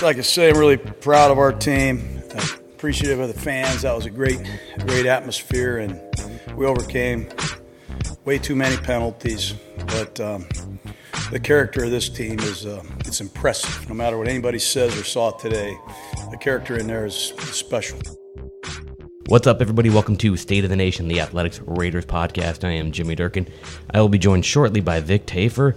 Like I say, I'm really proud of our team. Appreciative of the fans. That was a great atmosphere, and we overcame way too many penalties. But the character of this team is it's impressive. No matter what anybody says or saw today, the character in there is special. What's up, everybody? Welcome to State of the Nation, the Athletics Raiders podcast. I am Jimmy Durkin. I will be joined shortly by Vic Tafur.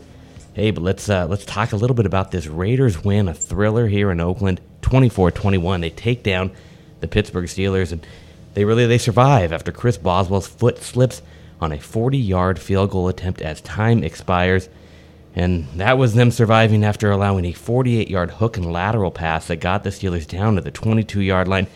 Hey, but let's talk a little bit about this Raiders win, a thriller here in Oakland, 24-21. They take down the Pittsburgh Steelers, and they survive after Chris Boswell's foot slips on a 40-yard field goal attempt as time expires. And that was them surviving after allowing a 48-yard hook and lateral pass that got the Steelers down to the 22-yard line.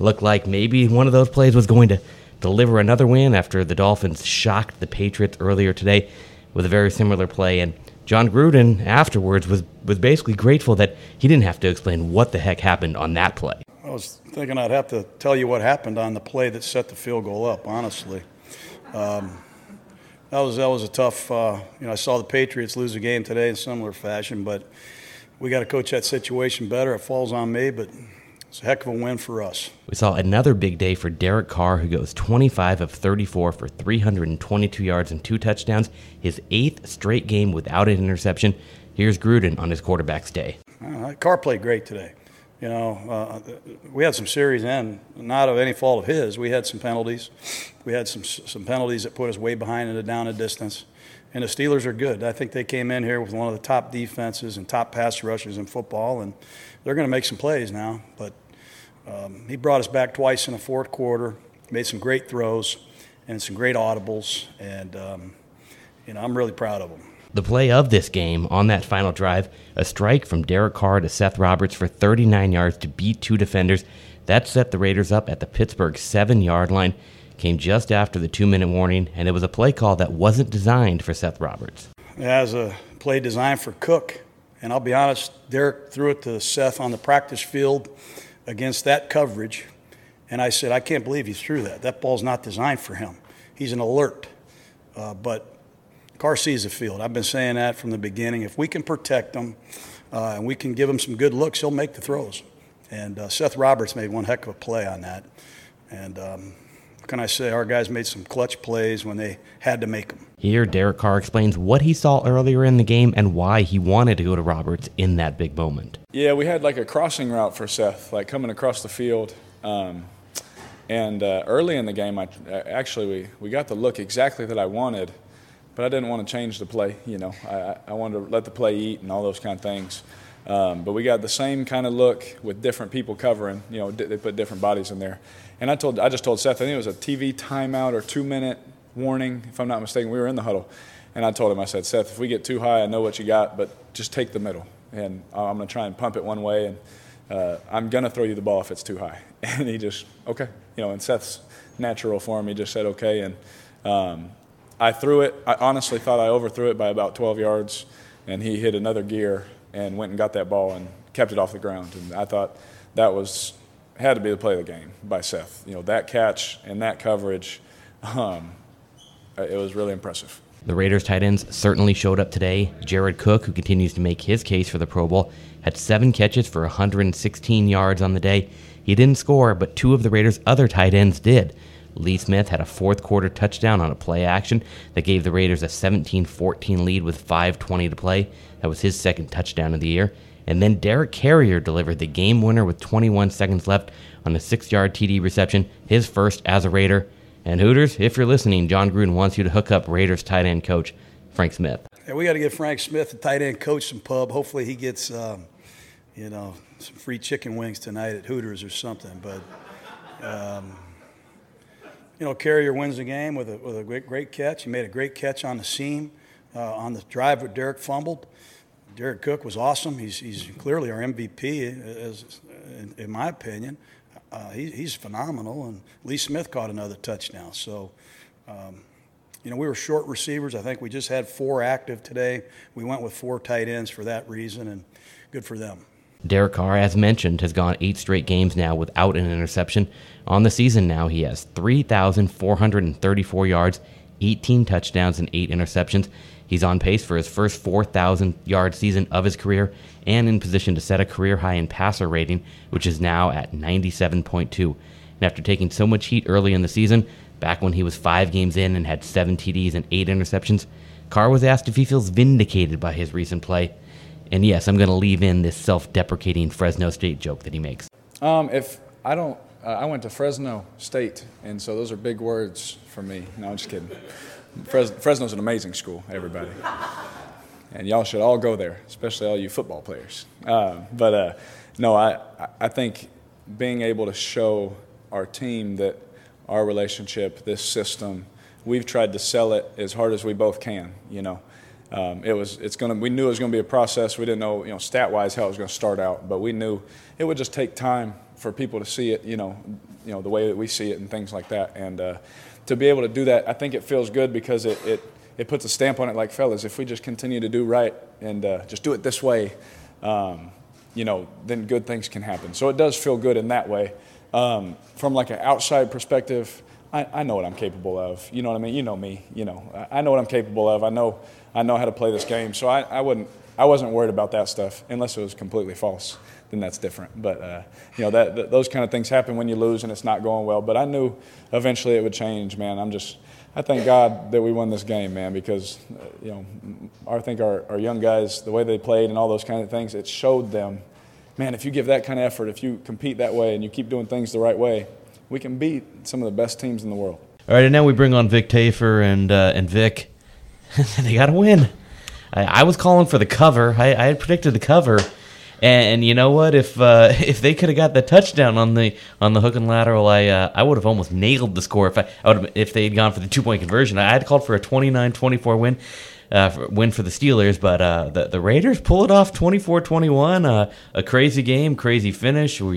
Looked like maybe one of those plays was going to deliver another win after the Dolphins shocked the Patriots earlier today with a very similar play. And Jon Gruden afterwards was basically grateful that he didn't have to explain what the heck happened on that play. I was thinking I'd have to tell you what happened on the play that set the field goal up, honestly. That was a tough, I saw the Patriots lose a game today in similar fashion, but we got to coach that situation better. It falls on me, but it's a heck of a win for us. We saw another big day for Derek Carr, who goes 25 of 34 for 322 yards and 2 touchdowns, his 8th straight game without an interception. Here's Gruden on his quarterback's day. Carr played great today. We had some series in, not of any fault of his. We had some penalties. We had some penalties that put us way behind in the down and distance. And the Steelers are good. I think they came in here with one of the top defenses and top pass rushers in football, and they're going to make some plays now. But he brought us back twice in the fourth quarter, made some great throws and some great audibles, and I'm really proud of him. The play of this game on that final drive, a strike from Derek Carr to Seth Roberts for 39 yards to beat 2 defenders. That set the Raiders up at the Pittsburgh 7-yard line. Came just after the 2-minute warning, and it was a play call that wasn't designed for Seth Roberts. It was a play designed for Cook, and I'll be honest, Derek threw it to Seth on the practice field against that coverage, and I said, I can't believe he threw that. That ball's not designed for him. He's an alert, but Carr sees the field. I've been saying that from the beginning. If we can protect him and we can give him some good looks, he'll make the throws. And Seth Roberts made one heck of a play on that. And what can I say? Our guys made some clutch plays when they had to make them. Here, Derek Carr explains what he saw earlier in the game and why he wanted to go to Roberts in that big moment. Yeah, we had like a crossing route for Seth, like coming across the field. And early in the game, we got the look exactly that I wanted. But I didn't want to change the play, I wanted to let the play eat and all those kind of things. But we got the same kind of look with different people covering, they put different bodies in there. And I just told Seth, I think it was a TV timeout or 2-minute warning, if I'm not mistaken. We were in the huddle. And I told him, I said, Seth, if we get too high, I know what you got, but just take the middle. And I'm going to try and pump it one way, and I'm going to throw you the ball if it's too high. And he just, okay. In Seth's natural form, he just said, okay. And I threw it. I honestly thought I overthrew it by about 12 yards, and he hit another gear and went and got that ball and kept it off the ground. And I thought that had to be the play of the game by Seth. That catch and that coverage, it was really impressive. The Raiders tight ends certainly showed up today. Jared Cook, who continues to make his case for the Pro Bowl, had 7 catches for 116 yards on the day. He didn't score, but 2 of the Raiders' other tight ends did. Lee Smith had a fourth-quarter touchdown on a play action that gave the Raiders a 17-14 lead with 5:20 to play. That was his second touchdown of the year. And then Derek Carr delivered the game winner with 21 seconds left on a 6-yard TD reception, his first as a Raider. And Hooters, if you're listening, Jon Gruden wants you to hook up Raiders tight end coach Frank Smith. Yeah, we got to give Frank Smith, the tight end coach, some pub. Hopefully he gets, some free chicken wings tonight at Hooters or something. But Carrier wins the game with a great catch. He made a great catch on the seam on the drive where Derek fumbled. Derek Cook was awesome. He's clearly our MVP, in my opinion. He's phenomenal, and Lee Smith caught another touchdown. So, we were short receivers. I think we just had 4 active today. We went with 4 tight ends for that reason, and good for them. Derek Carr, as mentioned, has gone 8 straight games now without an interception. On the season now, he has 3,434 yards, 18 touchdowns and 8 interceptions. He's on pace for his first 4,000-yard season of his career and in position to set a career high in passer rating, which is now at 97.2. And after taking so much heat early in the season, back when he was 5 games in and had 7 TDs and 8 interceptions, Carr was asked if he feels vindicated by his recent play. And yes, I'm going to leave in this self-deprecating Fresno State joke that he makes. If I don't, I went to Fresno State, and so those are big words for me. No, I'm just kidding. Fresno's an amazing school, everybody. And y'all should all go there, especially all you football players. No, I think being able to show our team that our relationship, this system, we've tried to sell it as hard as we both can, you know. We knew it was going to be a process. We didn't know, stat-wise how it was going to start out, but we knew it would just take time for people to see it, the way that we see it and things like that. And to be able to do that, I think it feels good because it puts a stamp on it like, fellas, if we just continue to do right and just do it this way, then good things can happen. So it does feel good in that way. From like an outside perspective, I know what I'm capable of. You know what I mean? You know me. I know what I'm capable of. I know how to play this game. So I wasn't worried about that stuff unless it was completely false. Then that's different. But those kind of things happen when you lose and it's not going well. But I knew eventually it would change, man. I thank God that we won this game, man, because I think our young guys, the way they played and all those kind of things, it showed them, man, if you give that kind of effort, if you compete that way and you keep doing things the right way, we can beat some of the best teams in the world. All right, and now we bring on Vic Tafur and Vic. They got to win. I was calling for the cover. I had predicted the cover, and you know what? If they could have got the touchdown on the hook and lateral, I would have almost nailed the score if they had gone for the 2-point conversion. I had called for a 29-24 win. Win for the Steelers, but the Raiders pull it off 24-21. A crazy game, crazy finish where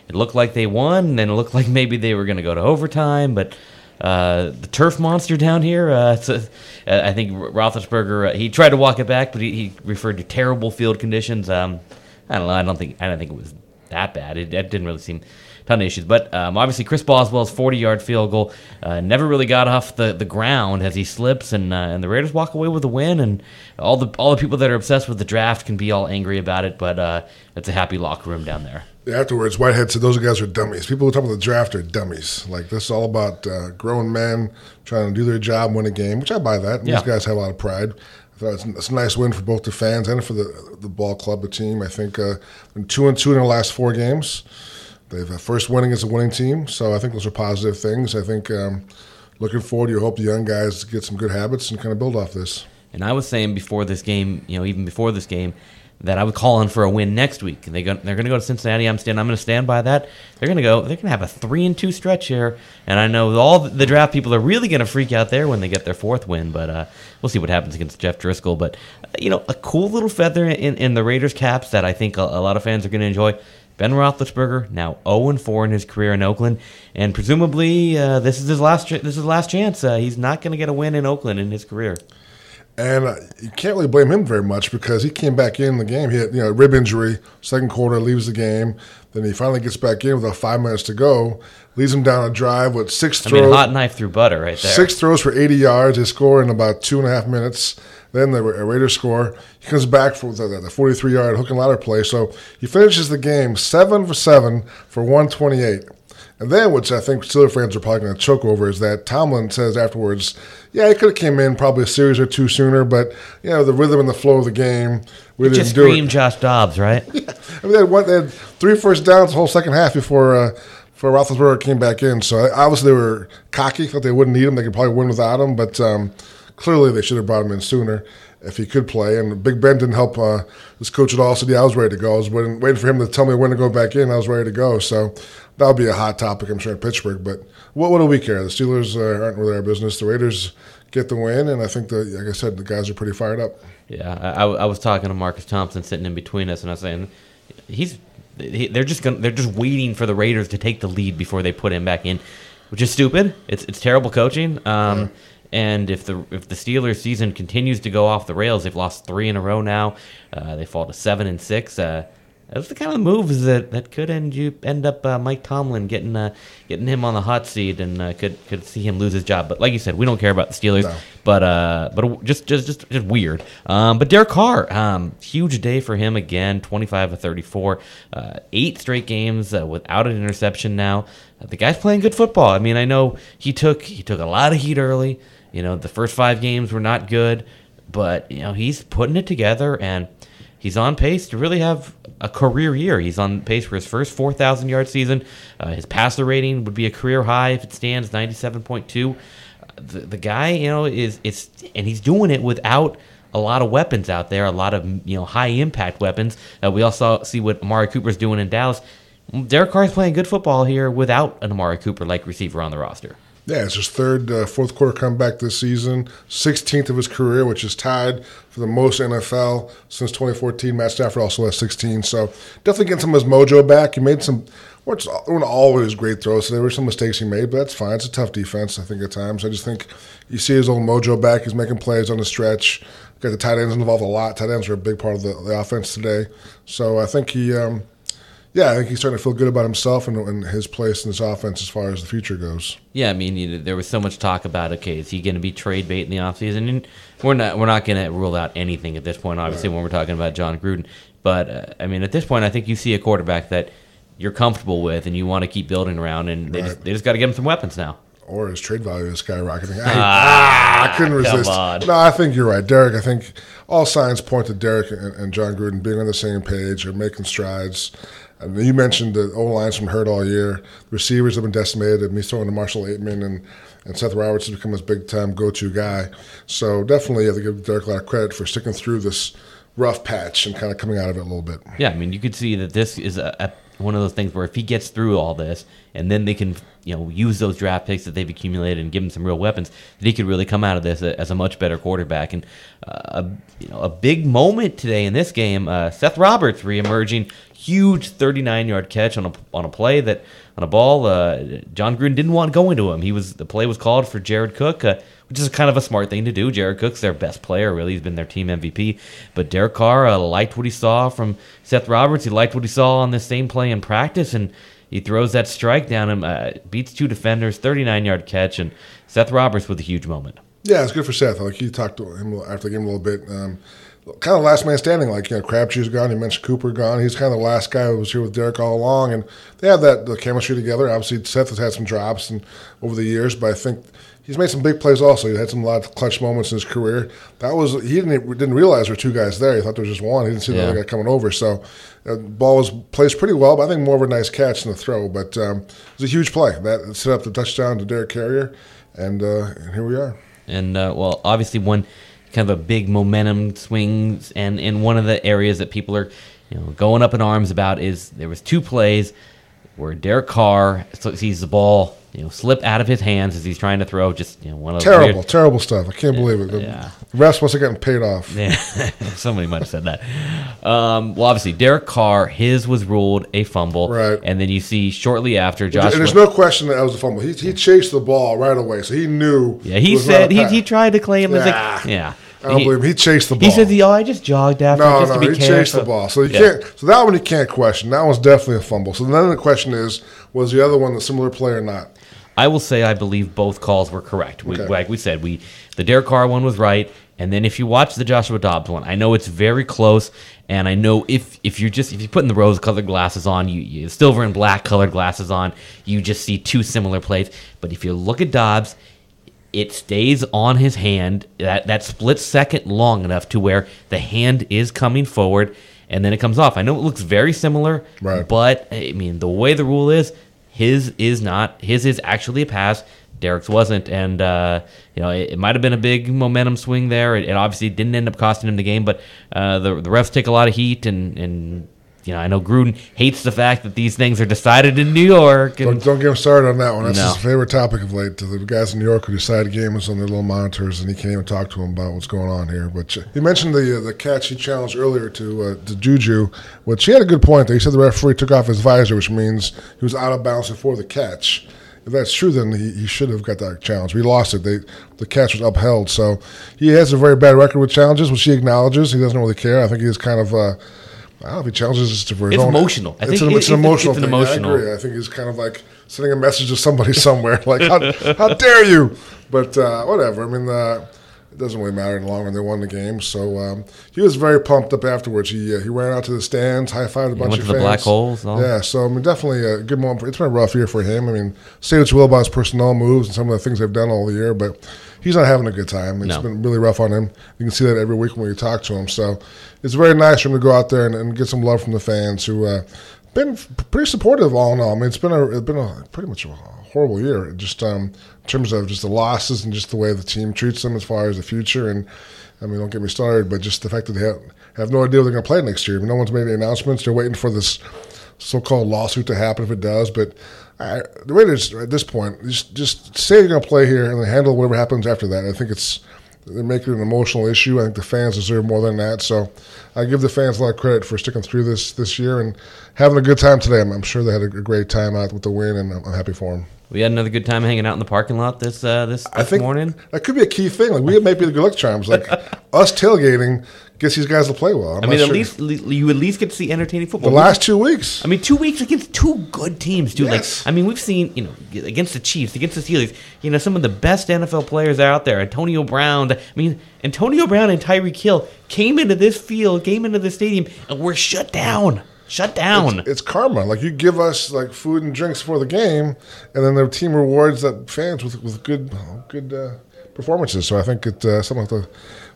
it looked like they won, and then it looked like maybe they were going to go to overtime, but the turf monster down here, I think Roethlisberger, he tried to walk it back, but he referred to terrible field conditions. I don't know. I don't think it was that bad. It didn't really seem a ton of issues. But obviously Chris Boswell's 40-yard field goal never really got off the ground as he slips, and the Raiders walk away with a win. And all the people that are obsessed with the draft can be all angry about it, but it's a happy locker room down there. Afterwards, Whitehead said those guys are dummies. People who talk about the draft are dummies. Like, this is all about grown men trying to do their job, win a game, which I buy that. And These guys have a lot of pride. I thought it's a nice win for both the fans and for the ball club, the team. I think been 2-2 in their last 4 games. They've first winning as a winning team, so I think those are positive things. I think looking forward, you hope the young guys get some good habits and kind of build off this. And I was saying before this game, even before this game, that I would call on for a win next week. They're going to go to Cincinnati. I'm going to stand by that. They're going to have a 3-2 stretch here, and I know all the draft people are really going to freak out there when they get their 4th win. But we'll see what happens against Jeff Driscoll. But a cool little feather in the Raiders' caps that I think a lot of fans are going to enjoy. Ben Roethlisberger now 0-4 in his career in Oakland, and presumably this is his last chance. He's not going to get a win in Oakland in his career. And you can't really blame him very much because he came back in the game. He had a rib injury, second quarter, leaves the game. Then he finally gets back in with about 5 minutes to go, leads him down a drive with 6 throws. Hot knife through butter right there. 6 throws for 80 yards. They score in about 2.5 minutes. Then the Raiders score. He comes back for the 43-yard hook and ladder play. So he finishes the game 7 for 7 for 128. And then, which I think Steelers fans are probably going to choke over, is that Tomlin says afterwards, he could have came in probably a series or 2 sooner, but the rhythm and the flow of the game, we didn't do it. Just scream Josh Dobbs, right? Yeah. They had 3 first downs the whole second half before Roethlisberger came back in. So obviously they were cocky, thought they wouldn't need him. They could probably win without him, but clearly they should have brought him in sooner if he could play. And Big Ben didn't help his coach at all. Said, I was ready to go. I was waiting for him to tell me when to go back in. I was ready to go. So that'll be a hot topic, I'm sure, in Pittsburgh. But what do we care? The Steelers aren't really our business. The Raiders get the win, and I think, like I said, the guys are pretty fired up. Yeah, I was talking to Marcus Thompson sitting in between us, and I was saying they're just waiting for the Raiders to take the lead before they put him back in, which is stupid. It's terrible coaching. And if the Steelers season continues to go off the rails, they've lost 3 in a row now. They fall to 7-6. That's the kind of moves that could end up Mike Tomlin getting him on the hot seat and could see him lose his job. But like you said, we don't care about the Steelers. No. But just weird. But Derek Carr, huge day for him again. 25 of 34, 8 straight games without an interception. Now the guy's playing good football. I mean, I know he took a lot of heat early. The first 5 games were not good, but he's putting it together and he's on pace to really have a career year. He's on pace for his first 4,000-yard season. His passer rating would be a career high if it stands, 97.2. The guy, is and he's doing it without a lot of weapons out there, a lot of high impact weapons. We also see what Amari Cooper's doing in Dallas. Derek Carr's playing good football here without an Amari Cooper-like receiver on the roster. Yeah, it's his third fourth quarter comeback this season, 16th of his career, which is tied for the most NFL since 2014. Matt Stafford also has 16, so definitely getting some of his mojo back. He made some, weren't always great throws, so there were some mistakes he made, but that's fine. It's a tough defense, I think, at times. I just think you see his old mojo back. He's making plays on the stretch. Got the tight ends involved a lot. Tight ends are a big part of the offense today. So I think I think he's starting to feel good about himself and his place in this offense as far as the future goes. Yeah, I mean, there was so much talk about, okay, is he going to be trade bait in the offseason? And we're not going to rule out anything at this point, obviously, when we're talking about Jon Gruden. But, I mean, at this point, I think you see a quarterback that you're comfortable with and you want to keep building around, and they just got to give him some weapons now. Or his trade value is skyrocketing. I couldn't resist. Come on. No, I think you're right, Derek. I think all signs point to Derek and Jon Gruden being on the same page or making strides. And you mentioned the O-line's been hurt all year. The receivers have been decimated. And he's throwing to Marshall Aitman and Seth Roberts has become his big-time go-to guy. So definitely you have to give Derek a lot of credit for sticking through this rough patch and kind of coming out of it a little bit. Yeah, I mean, you could see that this is one of those things where if he gets through all this and then they can use those draft picks that they've accumulated and give him some real weapons, that he could really come out of this as a much better quarterback. And a big moment today in this game, Seth Roberts reemerging, huge 39-yard catch on a play that on a ball Jon Gruden didn't want going to him. The play was called for Jared Cook, which is kind of a smart thing to do. Jared Cook's their best player, really. He's been their team MVP. But Derek Carr liked what he saw from Seth Roberts. He liked what he saw on this same play in practice, and he throws that strike down him, beats 2 defenders, 39-yard catch, and Seth Roberts with a huge moment. Yeah, it's good for Seth. Like you talked to him after the game a little bit. Kind of last man standing. Like Crabtree's gone. You mentioned Cooper gone. He's kind of the last guy who was here with Derek all along, and they have the chemistry together. Obviously, Seth has had some drops over the years, but I think he's made some big plays also. He had a lot of clutch moments in his career. He didn't realize there were 2 guys there. He thought there was just one. He didn't see the other guy coming over. So the ball was placed pretty well, but I think more of a nice catch than a throw. But it was a huge play. That set up the touchdown to Derek Carrier, and here we are. And, obviously one kind of a big momentum swings, and one of the areas that people are going up in arms about is there was 2 plays where Derek Carr sees the ball slip out of his hands as he's trying to throw. Just one of those terrible stuff. I can't believe it. The refs must have gotten paid off. Yeah, somebody might have said that. Well, obviously Derek Carr, his was ruled a fumble, right? And then you see shortly after Joshua. And there's no question that was a fumble. He chased the ball right away, so he knew. Yeah, he said he tried to claim as I don't believe him. He chased the ball. He said, I just jogged after just to be careful. He chased the ball. So can't. So that one you can't question. That one's definitely a fumble. So then the question is, was the other one a similar play or not? I will say I believe both calls were correct. Like we said, the Derek Carr one was right, and then if you watch the Joshua Dobbs one, I know it's very close, and I know if you're putting the rose-colored glasses on, you silver and black-colored glasses on, you just see 2 similar plays. But if you look at Dobbs, it stays on his hand, that split second long enough to where the hand is coming forward, and then it comes off. I know it looks very similar, right, but I mean, the way the rule is, his is not. His is actually a pass. Derek's wasn't, and it might have been a big momentum swing there. It obviously didn't end up costing him the game, but the refs take a lot of heat, and I know Gruden hates the fact that these things are decided in New York. And don't get him started on that one. That's his favorite topic of late. The guys in New York who decide games on their little monitors, and he can't even talk to them about what's going on here. But he mentioned the catch he challenged earlier to Juju, which he had a good point there. He said the referee took off his visor, which means he was out of bounds before the catch. If that's true, then he should have got that challenge. We lost it. The catch was upheld. So he has a very bad record with challenges, which he acknowledges. He doesn't really care. I think he's kind of I don't know if he challenges us to It's emotional. I think it's an emotional it's thing. emotional. I agree. I think he's kind of like sending a message to somebody somewhere, like, how dare you? But whatever. I mean, it doesn't really matter in the long run. They won the game. So he was very pumped up afterwards. He ran out to the stands, high-fived a bunch of fans. Went to the black holes. All. Yeah, so I mean, definitely a good moment. It's been a rough year for him. I mean, say what you will about his personnel moves and some of the things they've done all the year, but he's not having a good time. It's been really rough on him. You can see that every week when you talk to him. So it's very nice for him to go out there and get some love from the fans who been pretty supportive all in all. I mean, it's been a pretty much a horrible year, just in terms of just the losses and just the way the team treats them as far as the future. And I mean, don't get me started, but just the fact that they have no idea they're going to play next year. I mean, no one's made any announcements. They're waiting for this so-called lawsuit to happen if it does. But the Raiders at this point just say you're going to play here and then handle whatever happens after that. I think they're making it an emotional issue. I think the fans deserve more than that. So I give the fans a lot of credit for sticking through this year and having a good time today. I'm sure they had a great time out with the win, and I'm happy for them. We had another good time hanging out in the parking lot this morning. That could be a key thing. Like, we might be the good luck charms. Like, us tailgating gets these guys to play well. I mean, you at least get to see entertaining football. The last 2 weeks. I mean, 2 weeks against two good teams, dude. Yes. Like, I mean, we've seen, against the Chiefs, against the Steelers, some of the best NFL players out there. Antonio Brown and Tyreek Hill came into this field, came into the stadium, and were shut down. It's karma. Like, you give us like food and drinks for the game, and then the team rewards that fans with good performances. So I think it's something like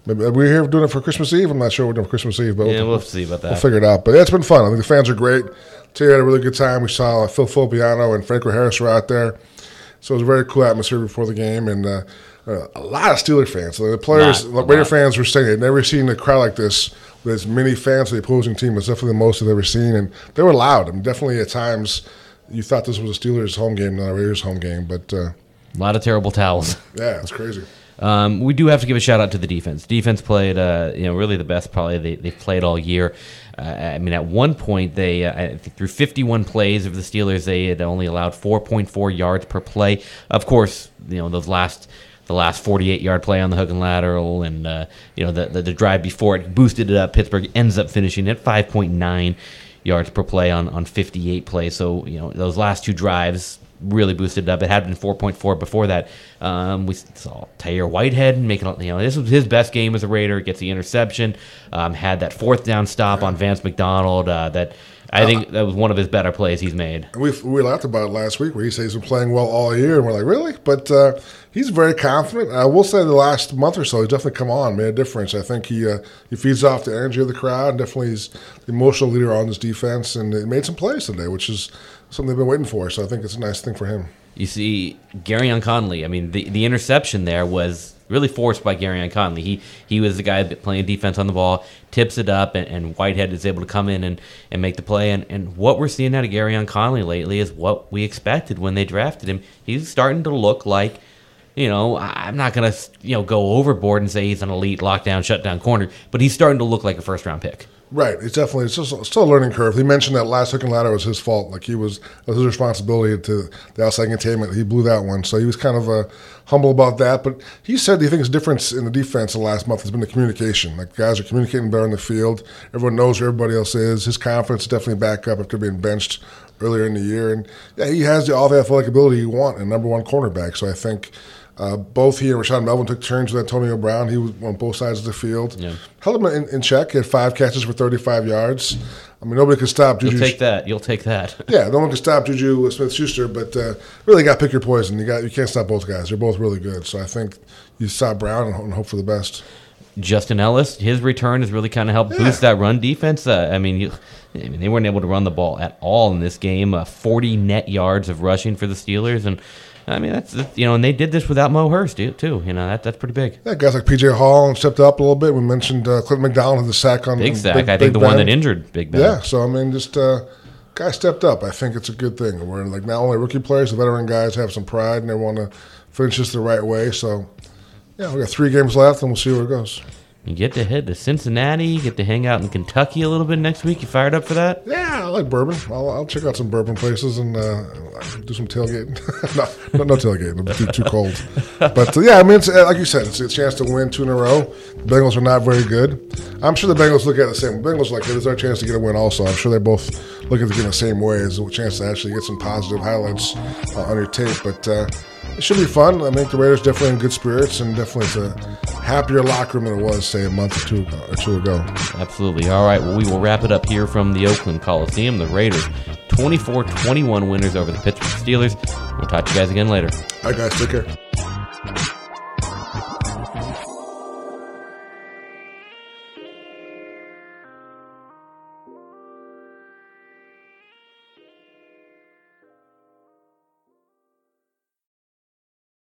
maybe we're here doing it for Christmas Eve. I'm not sure we're doing it for Christmas Eve, but we'll see about that. We'll figure it out. But it's been fun. I think the fans are great. Terry had a really good time. We saw Phil Fobiano and Franco Harris were out there, so it was a very cool atmosphere before the game, and a lot of Steeler fans. So the players, Raider fans were saying they'd never seen a crowd like this with as many fans of the opposing team. It's definitely the most they've ever seen, and they were loud. I mean, definitely at times you thought this was a Steelers home game, not a Raiders home game. But a lot of terrible towels. Yeah, it's crazy. We do have to give a shout out to the defense. Defense played, really the best probably they've played all year. I mean, at one point I think through 51 plays of the Steelers, they had only allowed 4.4 yards per play. Of course, the last 48-yard play on the hook and lateral, and the drive before it boosted it up. Pittsburgh ends up finishing at 5.9 yards per play on 58 plays. So those last two drives really boosted it up. It had been 4.4 before that. We saw Tafur Whitehead making this was his best game as a Raider. Gets the interception. Had that fourth down stop on Vance McDonald. That I think that was one of his better plays he's made. We laughed about it last week where he said he's been playing well all year, and we're like, really? But he's very confident. I will say the last month or so, he's definitely come on, made a difference. I think he feeds off the energy of the crowd, and definitely he's the emotional leader on this defense, and he made some plays today, which is something they've been waiting for. So I think it's a nice thing for him. You see, Garyon Conley, I mean, the interception there was really forced by Garyon Conley. He was the guy playing defense on the ball, tips it up, and Whitehead is able to come in and make the play. And what we're seeing out of Garyon Conley lately is what we expected when they drafted him. He's starting to look like, I'm not going to go overboard and say he's an elite lockdown, shutdown corner, but he's starting to look like a first-round pick. Right. It's still a learning curve. He mentioned that last hook and ladder was his fault. Like, it was his responsibility to the outside containment. He blew that one. So he was kind of humble about that. But he said he thinks the difference in the defense the last month has been the communication. Like, guys are communicating better in the field. Everyone knows where everybody else is. His confidence is definitely back up after being benched earlier in the year. And yeah, he has all the athletic ability you want in number one cornerback. So I think both he and Rashad Melvin took turns with Antonio Brown. He was on both sides of the field. Yeah. Held him in check. He had 5 catches for 35 yards. I mean, nobody could stop Juju. You'll take that. Yeah, no one could stop Juju Smith-Schuster, but really got to pick your poison. You can't stop both guys. They're both really good. So I think you stop Brown and hope for the best. Justin Ellis, his return has really kind of helped boost that run defense. They weren't able to run the ball at all in this game. 40 net yards of rushing for the Steelers, and I mean, that's and they did this without Mo Hurst too. That's pretty big. Yeah, guys like P.J. Hall stepped up a little bit. We mentioned Clinton McDonald had the sack on Big sack. I think the one that injured Big Ben. Yeah, so I mean, just guys stepped up. I think it's a good thing. We're like not only rookie players, the veteran guys have some pride and they want to finish this the right way. So yeah, we got 3 games left, and we'll see where it goes. You get to head to Cincinnati. You get to hang out in Kentucky a little bit next week. You fired up for that? Yeah, I like bourbon. I'll check out some bourbon places and do some tailgating. no tailgating. It'll be too cold. But, yeah, I mean, it's, like you said, it's a chance to win 2 in a row. The Bengals are not very good. I'm sure the Bengals look at it the same. The Bengals like, there's our chance to get a win also. I'm sure they both look at it the same way as a chance to actually get some positive highlights on your tape. But it should be fun. I think the Raiders definitely in good spirits, and definitely it's a happier locker room than it was, say, a month or two ago. Absolutely. All right, well, we will wrap it up here from the Oakland Coliseum. The Raiders, 24-21 winners over the Pittsburgh Steelers. We'll talk to you guys again later. All right, guys, take care.